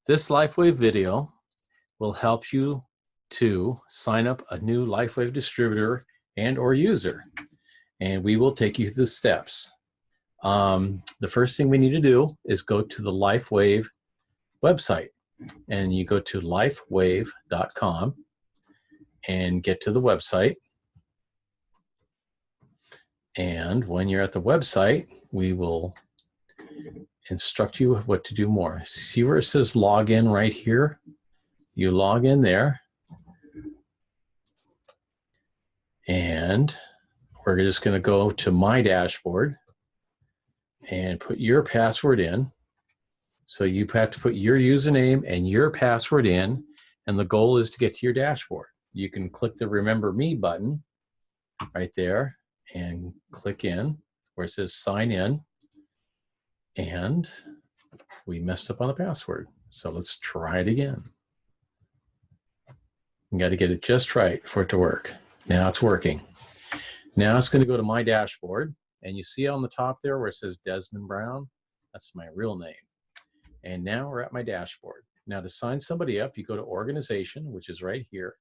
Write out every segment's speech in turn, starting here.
This Lifewave video will help you to sign up a new Lifewave distributor and or user. And we will take you through the steps. The first thing we need to do is go to the Lifewave website. And you go to lifewave.com and get to the website. And when you're at the website, we will instruct you what to do more. See where it says login right here? You log in there. And we're just going to go to my dashboard and put your password in. So you have to put your username and your password in, and the goal is to get to your dashboard. You can click the Remember Me button right there and click in where it says sign in, and we messed up on the password. So let's try it again. You got to get it just right for it to work. Now it's working. Now it's going to go to my dashboard, and you see on the top there where it says Desmond Brown, that's my real name. And now we're at my dashboard. Now to sign somebody up, you go to organization, which is right here,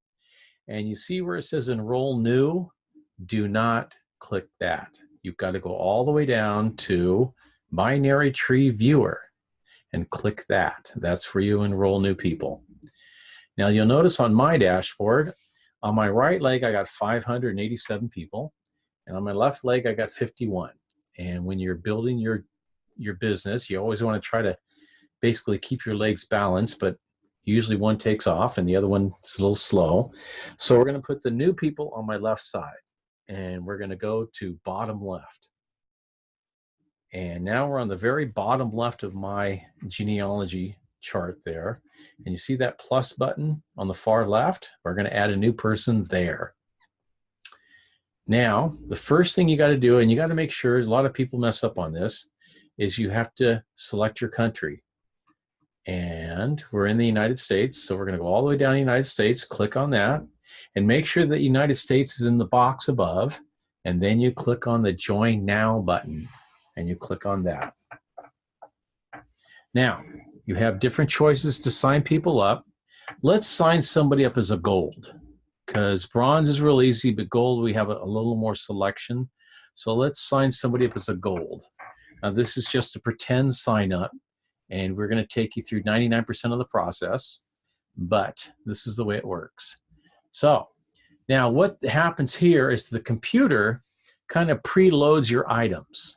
and you see where it says enroll new. Do not click that. You've got to go all the way down to binary tree viewer and click that. That's where you enroll new people. Now you'll notice on my dashboard, on my right leg I got 587 people, and on my left leg I got 51. And when you're building your business, you always want to try to basically keep your legs balanced, but usually one takes off and the other one's a little slow. So we're going to put the new people on my left side, and we're going to go to bottom left. And now we're on the very bottom left of my genealogy chart there. And you see that plus button on the far left? We're going to add a new person there. Now, the first thing you got to do, and you got to make sure, a lot of people mess up on this, is you have to select your country. And we're in the United States, so we're going to go all the way down to the United States, click on that, and make sure that United States is in the box above, and then you click on the Join Now button, and you click on that. Now, you have different choices to sign people up. Let's sign somebody up as a gold, because bronze is real easy, but gold we have a little more selection. So let's sign somebody up as a gold. Now this is just a pretend sign up, and we're going to take you through 99% of the process, but this is the way it works. So now what happens here is the computer kind of preloads your items,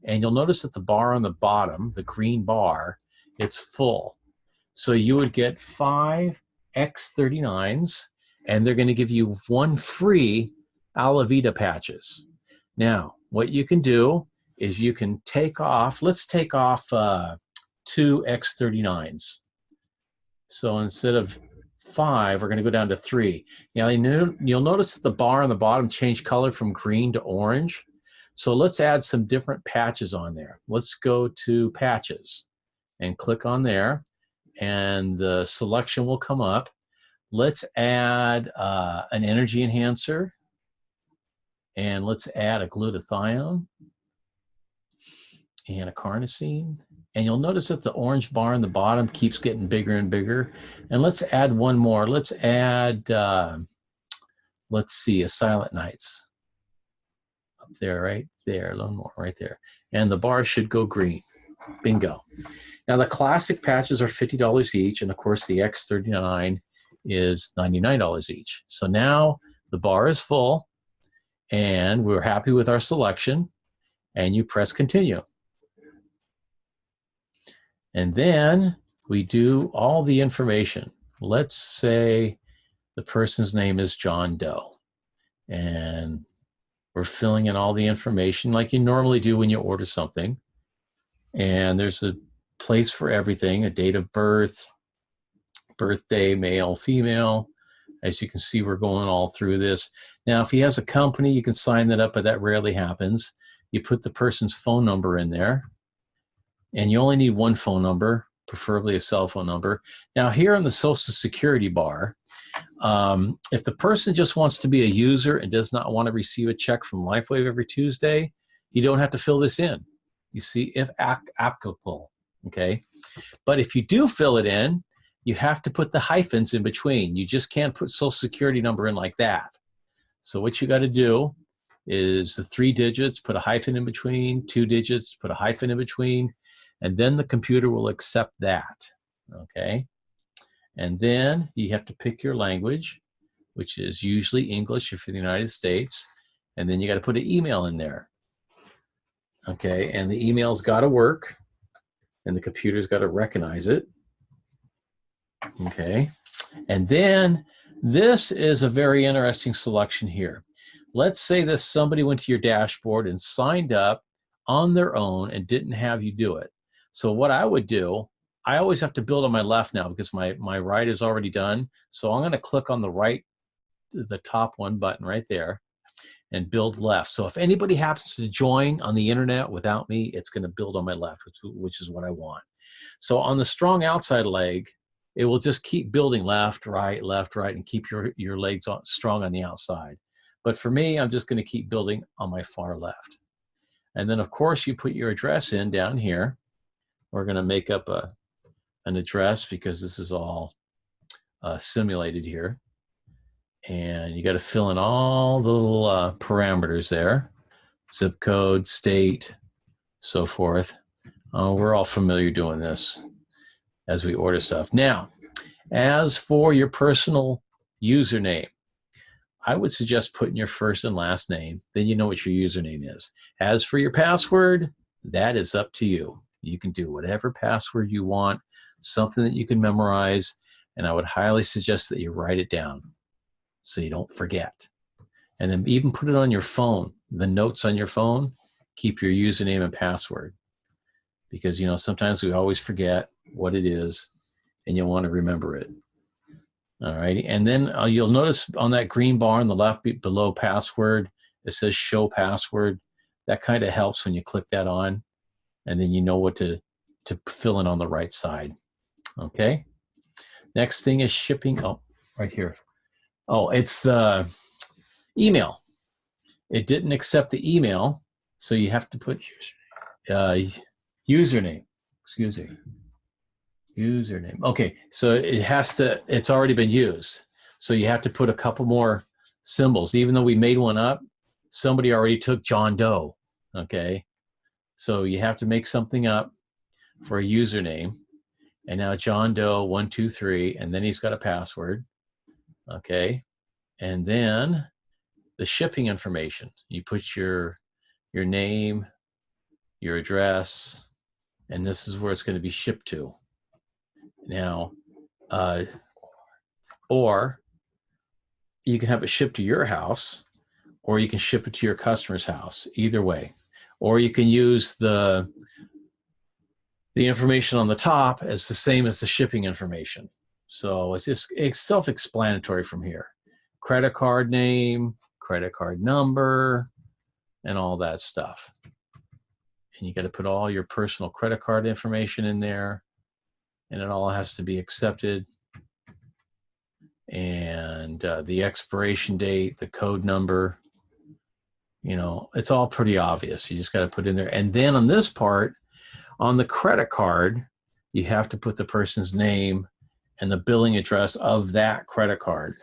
and you'll notice that the bar on the bottom, the green bar, it's full. So you would get 5 X39s, and they're going to give you 1 free Alavita patches. Now what you can do is you can take off, let's take off 2 X39s. So instead of 5, we're going to go down to 3. Now you'll notice that the bar on the bottom changed color from green to orange. So let's add some different patches on there. Let's go to patches and click on there, and the selection will come up. Let's add an energy enhancer, and let's add a glutathione and a carnosine. And you'll notice that the orange bar on the bottom keeps getting bigger and bigger. And let's add one more. Let's add, let's see, a Silent Nights. Up there, right there, a little more right there. And the bar should go green. Bingo. Now the classic patches are $50 each, and of course the X39 is $99 each. So now the bar is full, and we're happy with our selection, and you press continue. And then we do all the information. Let's say the person's name is John Doe, and we're filling in all the information like you normally do when you order something. And there's a place for everything, a date of birth, birthday, male, female. As you can see, we're going all through this. Now, if he has a company, you can sign that up, but that rarely happens. You put the person's phone number in there, and you only need 1 phone number, preferably a cell phone number. Now, here on the Social Security bar, if the person just wants to be a user and does not want to receive a check from Lifewave every Tuesday, you don't have to fill this in. You see, if applicable, okay? But if you do fill it in, you have to put the hyphens in between. You just can't put social security number in like that. So what you got to do is the 3 digits, put a hyphen in between, 2 digits, put a hyphen in between, and then the computer will accept that, okay? And then you have to pick your language, which is usually English if you're in the United States, and then you got to put an email in there, okay? And the email's got to work, and the computer's got to recognize it, okay? And then this is a very interesting selection here. Let's say that somebody went to your dashboard and signed up on their own and didn't have you do it. So what I would do, I always have to build on my left now because my right is already done. So I'm going to click on the right, the top one button right there, and build left. So if anybody happens to join on the internet without me, it's going to build on my left, which is what I want. So on the strong outside leg, it will just keep building left, right, and keep your legs strong on the outside. But for me, I'm just going to keep building on my far left. And then, of course, you put your address in down here. We're going to make up an address because this is all simulated here. And you got to fill in all the little parameters there, zip code, state, so forth. We're all familiar doing this as we order stuff. Now, as for your personal username, I would suggest putting your first and last name, then you know what your username is. As for your password, that is up to you. You can do whatever password you want, something that you can memorize, and I would highly suggest that you write it down so you don't forget. And then even put it on your phone, the notes on your phone, keep your username and password. Because, you know, sometimes we always forget what it is, and you'll want to remember it. All right, and then you'll notice on that green bar on the left below password, it says show password. That kind of helps when you click that on, and then you know what to fill in on the right side. Okay, next thing is shipping. Oh, right here. Oh, it's the email. It didn't accept the email, so you have to put username. Excuse me. Username. Okay, so it's already been used. So you have to put a couple more symbols. Even though we made one up, somebody already took John Doe, okay? So you have to make something up for a username. And now John Doe 123, and then he's got a password, okay? And then the shipping information. You put your name, your address, and this is where it's going to be shipped to. Now, or you can have it shipped to your house, or you can ship it to your customer's house, either way. Or you can use the information on the top as the same as the shipping information. So it's self-explanatory from here. Credit card name, credit card number, and all that stuff. And you got to put all your personal credit card information in there. And it all has to be accepted. And the expiration date, the code number, you know, it's all pretty obvious. You just got to put in there. And then on this part, on the credit card, you have to put the person's name and the billing address of that credit card.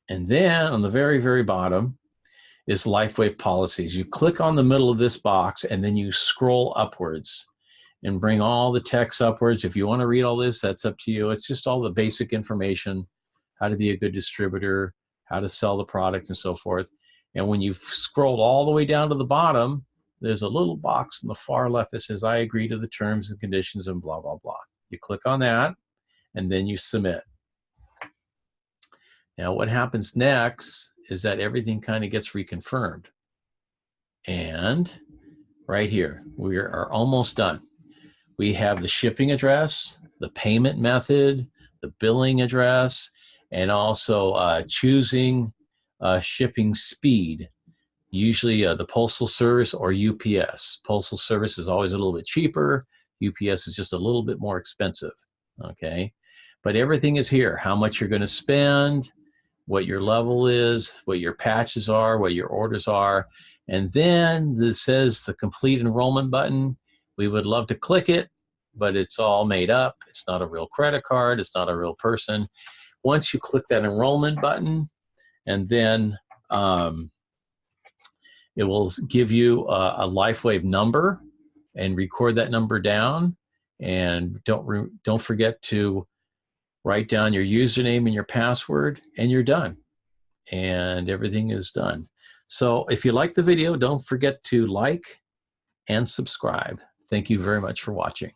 And then on the very, very bottom is Lifewave policies. You click on the middle of this box and then you scroll upwards and bring all the text upwards. If you want to read all this, that's up to you. It's just all the basic information, how to be a good distributor, how to sell the product, and so forth. And when you've scrolled all the way down to the bottom, there's a little box on the far left that says, I agree to the terms and conditions and blah, blah, blah. You click on that, and then you submit. Now, what happens next is that everything kind of gets reconfirmed. And right here, we are almost done. We have the shipping address, the payment method, the billing address, and also choosing shipping speed. Usually the Postal Service or UPS. Postal Service is always a little bit cheaper. UPS is just a little bit more expensive, okay? But everything is here. How much you're going to spend, what your level is, what your patches are, what your orders are. And then this says the complete enrollment button. We would love to click it, but it's all made up. It's not a real credit card. It's not a real person. Once you click that enrollment button, and then it will give you a Lifewave number, and record that number down. And don't forget to write down your username and your password, and you're done. And everything is done. So if you like the video, don't forget to like and subscribe. Thank you very much for watching.